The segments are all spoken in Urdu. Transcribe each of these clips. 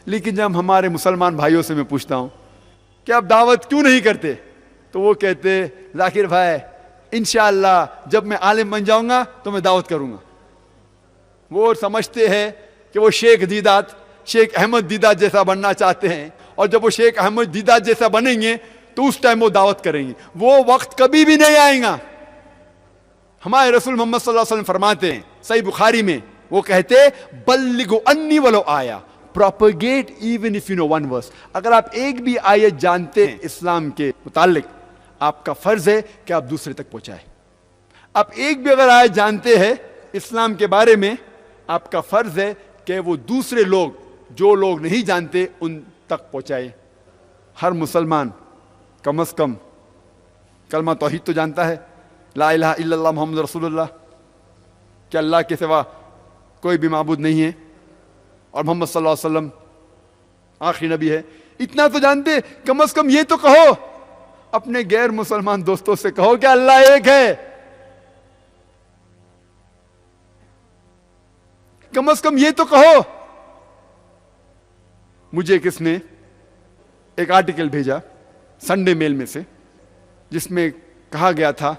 لیکن جب ہمارے مسلمان بھائیوں سے میں پوچھتا ہوں کہ آپ دعوت کیوں نہیں کرتے، تو وہ کہتے ذاکر بھائی انشاءاللہ جب میں عالم بن جاؤں گا تو میں دعوت کروں گا۔ وہ سمجھتے ہیں کہ وہ شیخ احمد دیدات جیسا بننا چاہتے ہیں، اور جب وہ شیخ احمد دیدات جیسا بنیں گے تو اس ٹائم وہ دعوت کریں گے۔ وہ وقت کبھی بھی نہیں آئے گا۔ ہمارے رسول محمد صلی اللہ علیہ وسلم فرماتے ہیں صحیح بخاری میں، وہ کہتے بلغوا انی ولو آیا، propagate even if you know one verse۔ اگر آپ ایک بھی آیت جانتے ہیں اسلام کے متعلق، آپ کا فرض ہے کہ آپ دوسرے تک پہنچائیں۔ آپ ایک بھی اگر آیت جانتے ہیں اسلام کے بارے میں، آپ کا فرض ہے کہ وہ دوسرے لوگ جو لوگ نہیں جانتے ان تک پہنچائیں۔ ہر مسلمان کم از کم کلمہ توحید تو جانتا ہے، لا الہ الا اللہ محمد رسول اللہ، کہ اللہ کے سوا کوئی بھی معبود نہیں ہے اور محمد صلی اللہ علیہ وسلم آخری نبی ہے۔ اتنا تو جانتے، کم از کم یہ تو کہو، اپنے غیر مسلمان دوستوں سے کہو کہ اللہ ایک ہے۔ کم از کم یہ تو کہو۔ مجھے کس نے ایک آرٹیکل بھیجا سنڈے میل میں سے، جس میں کہا گیا تھا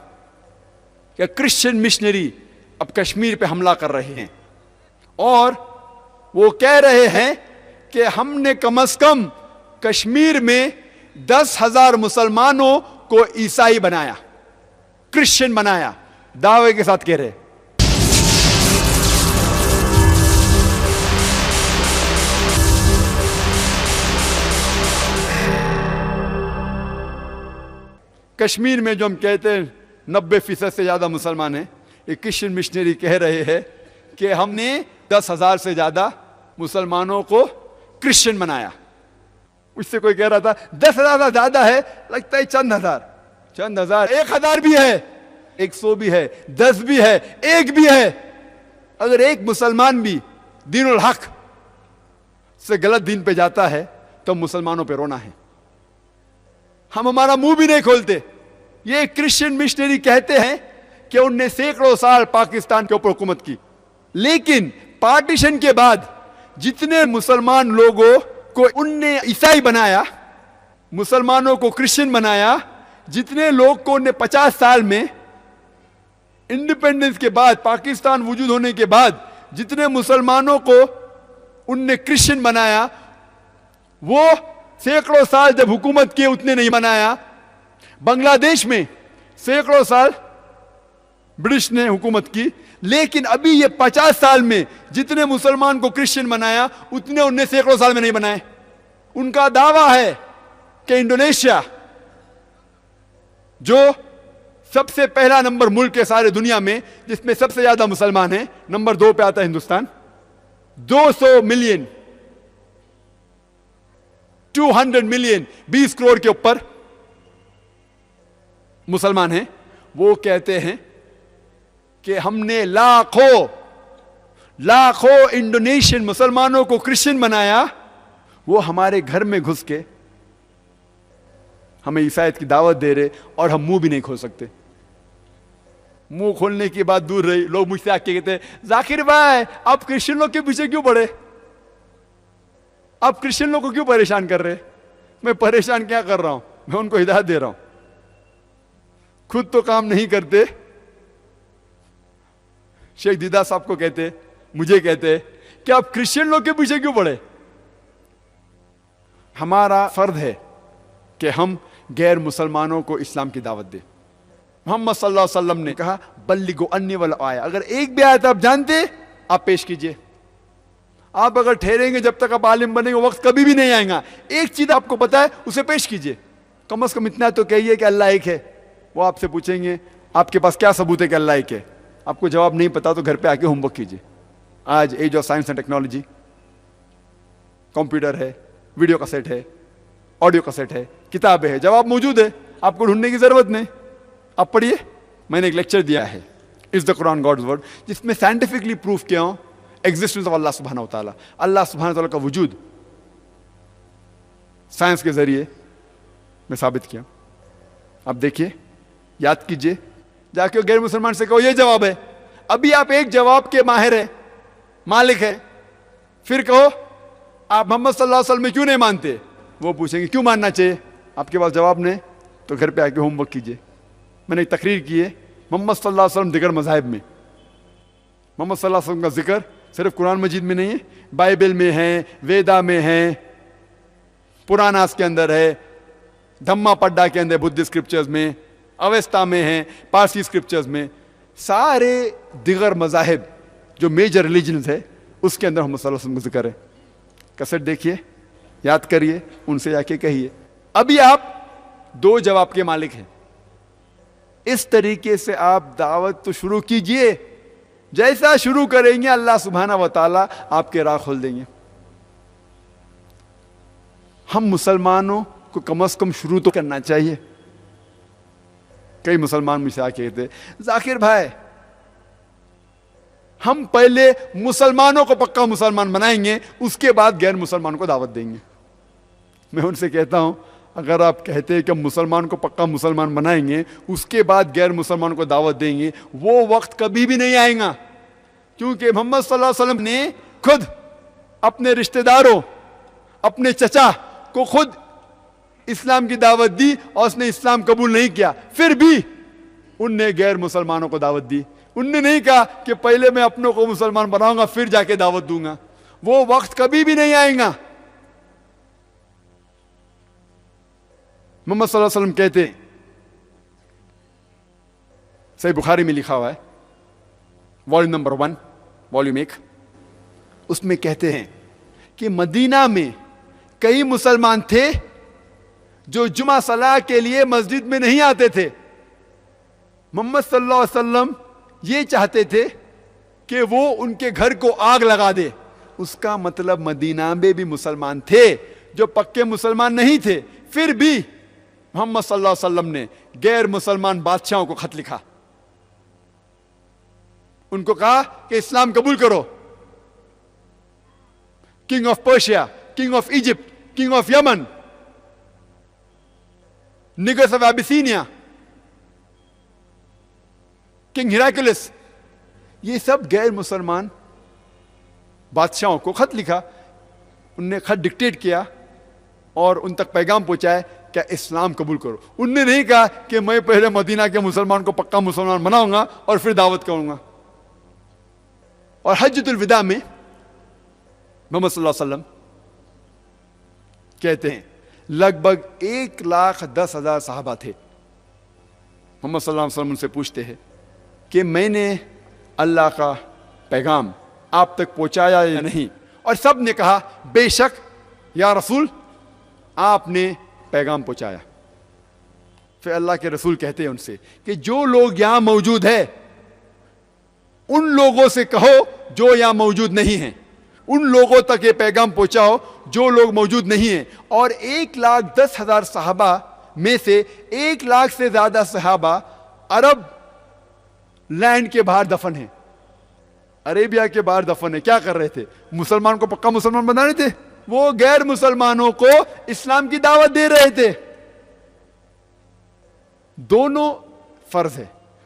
کہ کرسچن مشنری اب کشمیر پہ حملہ کر رہے ہیں، اور وہ کہہ رہے ہیں کہ ہم نے کم از کم کشمیر میں 10,000 مسلمانوں کو عیسائی بنایا، کرسچن بنایا، دعوے کے ساتھ کہہ رہے۔ کشمیر میں جو ہم کہتے ہیں 90% سے زیادہ مسلمان ہیں، یہ کرسچن مشنری کہہ رہے ہیں کہ ہم نے 10,000 سے زیادہ مسلمانوں کو کرسچن بنایا۔ اس سے کوئی کہہ رہا تھا 10,000 زیادہ ہے، لگتا ہے چند ہزار، 1,000 بھی ہے، 100 بھی ہے، 10 بھی ہے، 1 بھی ہے۔ اگر ایک مسلمان بھی دین الحق سے غلط دین پہ جاتا ہے تو مسلمانوں پہ رونا ہے۔ ہم ہمارا منہ بھی نہیں کھولتے۔ یہ کرسچن مشنری کہتے ہیں کہ ان نے سینکڑوں سال پاکستان کے اوپر حکومت کی، لیکن پارٹیشن کے بعد جتنے مسلمان لوگوں کو ان نے عیسائی بنایا، مسلمانوں کو کرسچن بنایا، جتنے لوگ کو ان نے 50 سال میں انڈیپینڈنس کے بعد، پاکستان وجود ہونے کے بعد جتنے مسلمانوں کو ان نے کرسچن بنایا، وہ سینکڑوں سال جب حکومت کی اتنے نہیں بنایا۔ بنگلہ دیش میں سینکڑوں سال برٹش نے حکومت کی، لیکن ابھی یہ 50 سال میں جتنے مسلمان کو کرسچن بنایا اتنے انہیں سینکڑوں سال میں نہیں بنائے۔ ان کا دعویٰ ہے کہ انڈونیشیا جو سب سے پہلا نمبر ملک ہے سارے دنیا میں جس میں سب سے زیادہ مسلمان ہیں، نمبر 2 پہ آتا ہے ہندوستان، 200 ملین 200 ملین 20 کروڑ کے اوپر مسلمان ہیں۔ وہ کہتے ہیں کہ ہم نے لاکھوں انڈونیشین مسلمانوں کو کرسچن بنایا، وہ ہمارے گھر میں گھس کے ہمیں عیسائیت کی دعوت دے رہے اور ہم منہ بھی نہیں کھول سکتے۔ منہ کھولنے کی بات دور رہی، لوگ مجھ سے آ کے کہتے ہیں ذاکر بھائی آپ کرسچن لوگ کے پیچھے کیوں پڑے، آپ کرسچن لوگ کو کیوں پریشان کر رہے؟ میں پریشان کیا کر رہا ہوں، میں ان کو ہدایت دے رہا ہوں، خود تو کام نہیں کرتے۔ شیخ دیدہ صاحب کو کہتے، مجھے کہتے کہ آپ کرسچن لوگ کے پیچھے کیوں پڑے؟ ہمارا فرض ہے کہ ہم غیر مسلمانوں کو اسلام کی دعوت دیں۔ محمد صلی اللہ علیہ وسلم نے کہا بلغوا انی ولو آیا، اگر ایک بھی آیت آپ جانتے آپ پیش کیجئے۔ آپ اگر ٹھہریں گے جب تک آپ عالم بنیں گے وقت کبھی بھی نہیں آئے گا۔ ایک چیز آپ کو پتا ہے اسے پیش کیجئے، کم از کم اتنا تو کہیے کہ اللہ ایک ہے۔ وہ آپ سے پوچھیں گے آپ کے پاس کیا ثبوت ہے کہ اللہ ایک ہے، آپ کو جواب نہیں پتا تو گھر پہ آ کے ہوم ورک کیجئے۔ آج age of science and technology, computer ہے، ویڈیو کیسٹ ہے، آڈیو کیسٹ ہے، کتابیں ہے، جواب موجود ہے، آپ کو ڈھونڈنے کی ضرورت نہیں۔ آپ پڑھیے، میں نے ایک لیکچر دیا ہے از دا قرآن گاڈز ورڈ، جس میں سائنٹیفکلی پروف کیا ہوں ایگزسٹنس آف اللہ سبحانہ وتعالیٰ، اللہ سبحانہ وتعالیٰ کا وجود سائنس کے ذریعے میں ثابت کیا۔ اب دیکھیے، یاد کیجئے، جا کے غیر مسلمان سے کہو یہ جواب ہے۔ ابھی آپ ایک جواب کے ماہر ہیں، مالک ہیں، پھر کہو آپ محمد صلی اللہ علیہ وسلم میں کیوں نہیں مانتے؟ وہ پوچھیں گے کیوں ماننا چاہیے؟ آپ کے پاس جواب نہیں تو گھر پہ آ کے ہوم ورک کیجیے. میں نے ایک تقریر کی ہے محمد صلی اللہ علیہ وسلم دیگر مذاہب میں. محمد صلی اللہ علیہ وسلم کا ذکر صرف قرآن مجید میں نہیں ہے, بائبل میں ہے, ویدا میں ہے, پراناس کے اندر ہے, دھما پڈا کے اندر بدھ اسکرپچرز میں, اویستا میں ہیں, پارسی اسکرپچرز میں. سارے دیگر مذاہب جو میجر ریلیجنز ہے اس کے اندر محمد صلی اللہ علیہ وسلم کا ذکر ہے. کیسٹ دیکھیے, یاد کریے, ان سے جا کے کہیے. ابھی آپ 2 جواب کے مالک ہیں. اس طریقے سے آپ دعوت تو شروع کیجئے, جیسا شروع کریں گے اللہ سبحانہ و تعالیٰ آپ کے راہ کھول دیں گے. ہم مسلمانوں کو کم از کم شروع تو کرنا چاہیے. کئی مسلمان مجھ سے آ کے کہتے ذاکر بھائی ہم پہلے مسلمانوں کو پکا مسلمان بنائیں گے, اس کے بعد غیر مسلمانوں کو دعوت دیں گے. میں ان سے کہتا ہوں اگر آپ کہتے ہیں کہ ہم مسلمان کو پکا مسلمان بنائیں گے اس کے بعد غیر مسلمان کو دعوت دیں گے, وہ وقت کبھی بھی نہیں آئے گا. کیونکہ محمد صلی اللہ علیہ وسلم نے خود اپنے رشتہ داروں, اپنے چچا کو خود اسلام کی دعوت دی اور اس نے اسلام قبول نہیں کیا, پھر بھی ان نے غیر مسلمانوں کو دعوت دی. ان نے نہیں کہا کہ پہلے میں اپنوں کو مسلمان بناؤں گا پھر جا کے دعوت دوں گا. وہ وقت کبھی بھی نہیں آئے گا. محمد صلی اللہ علیہ وسلم کہتے ہیں, صحیح بخاری میں لکھا ہوا ہے, والیوم نمبر 1, والیوم 1, اس میں کہتے ہیں کہ مدینہ میں کئی مسلمان تھے جو جمعہ صلاح کے لیے مسجد میں نہیں آتے تھے. محمد صلی اللہ علیہ وسلم یہ چاہتے تھے کہ وہ ان کے گھر کو آگ لگا دے. اس کا مطلب مدینہ میں بھی مسلمان تھے جو پکے مسلمان نہیں تھے, پھر بھی محمد صلی اللہ علیہ وسلم نے غیر مسلمان بادشاہوں کو خط لکھا, ان کو کہا کہ اسلام قبول کرو. King of Persia, king of Egypt, king of Yemen, Negus of Abyssinia, king Heraclius, یہ سب غیر مسلمان بادشاہوں کو خط لکھا. ان نے خط ڈکٹیٹ کیا اور ان تک پیغام پہنچائے کہ اسلام قبول کرو. ان نے نہیں کہا کہ میں پہلے مدینہ کے مسلمان کو پکا مسلمان بناؤں گا اور پھر دعوت کروں گا. اور حجۃ الوداع میں محمد صلی اللہ علیہ وسلم کہتے ہیں لگ بھگ 1,10,000 صحابہ تھے. محمد صلی اللہ علیہ وسلم ان سے پوچھتے ہیں کہ میں نے اللہ کا پیغام آپ تک پہنچایا یا نہیں؟ اور سب نے کہا بے شک یا رسول آپ نے پیغام پہنچایا. پھر اللہ کے رسول کہتے ہیں ان سے کہ جو لوگ یہاں موجود ہیں ان لوگوں سے کہو جو یہاں موجود نہیں ہیں, ان لوگوں تک یہ پیغام پہنچاؤ جو لوگ موجود نہیں ہیں. اور 1,10,000 صحابہ میں سے 1 لاکھ سے زیادہ صحابہ عرب لینڈ کے باہر دفن ہیں, عربیہ کے باہر دفن ہیں. کیا کر رہے تھے؟ مسلمان کو پکا مسلمان بنا رہے تھے. وہ غیر مسلمانوں کو اسلام کی دعوت دے رہے تھے. دونوں فرض ہے,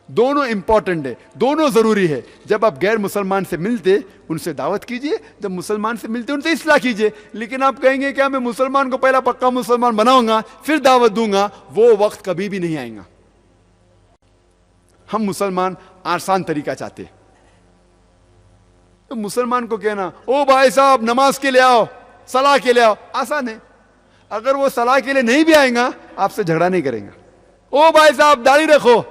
دونوں امپورٹنٹ ہے, دونوں ضروری ہے. جب آپ غیر مسلمان سے ملتے ان سے دعوت کیجئے, جب مسلمان سے ملتے ان سے اصلاح کیجئے. لیکن آپ کہیں گے کہ میں مسلمان کو پہلا پکا مسلمان بناؤں گا پھر دعوت دوں گا, وہ وقت کبھی بھی نہیں آئے گا. ہم مسلمان آسان طریقہ چاہتے. تو مسلمان کو کہنا او بھائی صاحب نماز کے لیے آؤ, صلاح کے لیے آؤ, آسان ہے. اگر وہ صلاح کے لیے نہیں بھی آئیں گا آپ سے جھگڑا نہیں کریں گا. او بھائی صاحب داڑھی رکھو,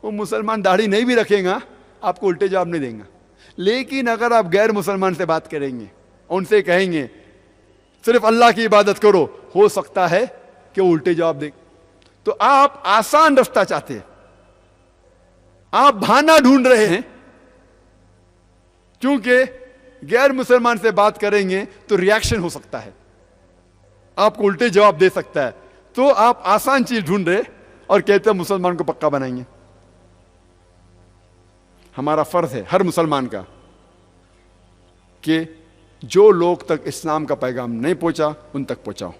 وہ مسلمان داڑھی نہیں بھی رکھیں گا آپ کو الٹے جواب نہیں دیں گا. لیکن اگر آپ غیر مسلمان سے بات کریں گے, ان سے کہیں گے صرف اللہ کی عبادت کرو, ہو سکتا ہے کہ وہ الٹے جواب دیں. تو آپ آسان رستہ چاہتے ہیں, آپ بہانہ ڈھونڈ رہے ہیں. کیونکہ غیر مسلمان سے بات کریں گے تو ریاکشن ہو سکتا ہے, آپ کو الٹے جواب دے سکتا ہے. تو آپ آسان چیز ڈھونڈ رہے اور کہتے ہیں مسلمان کو پکا بنائیں گے. ہمارا فرض ہے ہر مسلمان کا کہ جو لوگ تک اسلام کا پیغام نہیں پہنچا ان تک پہنچاؤ.